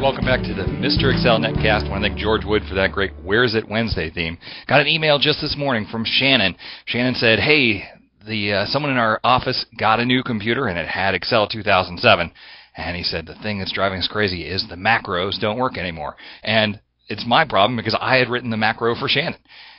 welcome back to the Mr. Excel Netcast. I want to thank George Wood for that great Where's It Wednesday theme. Got an email just this morning from Shannon. Shannon said, hey, someone in our office got a new computer and it had Excel 2007. And he said, the thing that's driving us crazy is the macros don't work anymore. And it's my problem because I had written the macro for Shannon.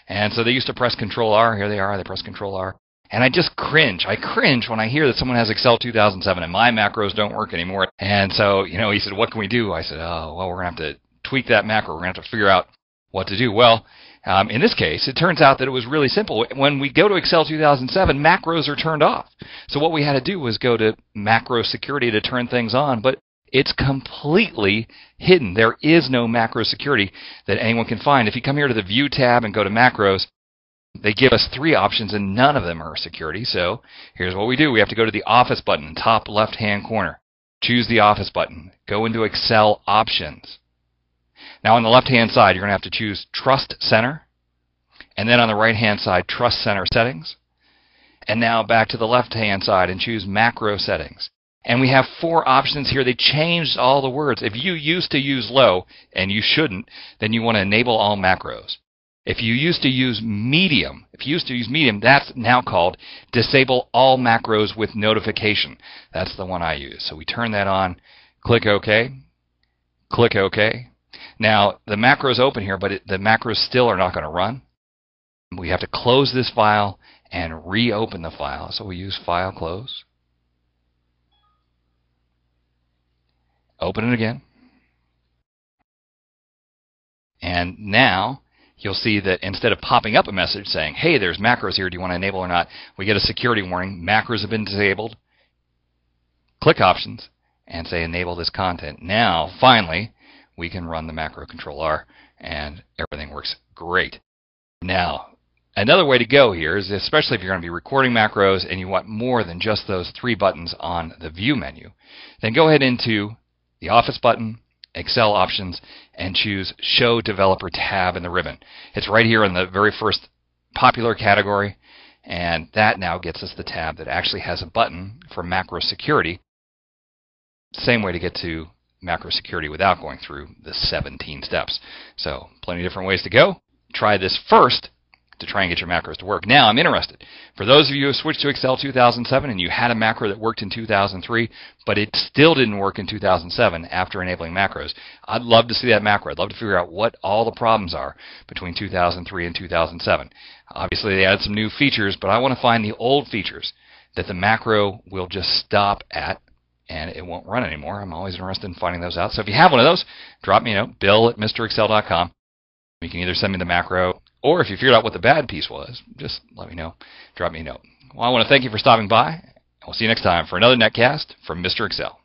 And so they used to press Control R. Here they are. They press Control R. And I just cringe. I cringe when I hear that someone has Excel 2007 and my macros don't work anymore. And so, he said, what can we do? I said, oh, well, we're going to have to tweak that macro. We're going to have to figure out what to do. Well, in this case, it turns out that it was really simple. When we go to Excel 2007, macros are turned off. So what we had to do was go to macro security to turn things on, but it's completely hidden. There is no macro security that anyone can find. If you come here to the View tab and go to Macros, they give us 3 options and none of them are security. So here's what we do. We have to go to the Office button, top left-hand corner. Choose the Office button. Go into Excel Options. Now on the left-hand side, you're going to have to choose Trust Center. And then on the right-hand side, Trust Center Settings. And now back to the left-hand side and choose Macro Settings. And we have 4 options here. They changed all the words. If you used to use low, and you shouldn't, then you want to enable all macros. If you used to use medium, that's now called disable all macros with notification. That's the one I use. So we turn that on, click OK, click OK. Now the macros open here, but the macros still are not going to run. We have to close this file and reopen the file. So we use File Close. Open it again. And now you'll see that instead of popping up a message saying, hey, there's macros here, do you want to enable or not, we get a security warning, macros have been disabled. Click Options and say enable this content. Now, finally, we can run the macro Control R and everything works great. Now, another way to go here is, especially if you're going to be recording macros and you want more than just those 3 buttons on the View menu, then go ahead into the Office button, Excel Options, and choose Show Developer tab in the ribbon. It's right here in the very first popular category, and that now gets us the tab that actually has a button for macro security. Same way to get to macro security without going through the 17 steps. So plenty of different ways to go. Try this first to try and get your macros to work. Now I'm interested. For those of you who switched to Excel 2007 and you had a macro that worked in 2003, but it still didn't work in 2007 after enabling macros, I'd love to see that macro. I'd love to figure out what all the problems are between 2003 and 2007. Obviously they added some new features, but I want to find the old features that the macro will just stop at and it won't run anymore. I'm always interested in finding those out. So if you have one of those, drop me a note, bill@MrExcel.com. You can either send me the macro, or if you figured out what the bad piece was, just let me know. Drop me a note. Well, I want to thank you for stopping by. We'll see you next time for another Netcast from Mr. Excel.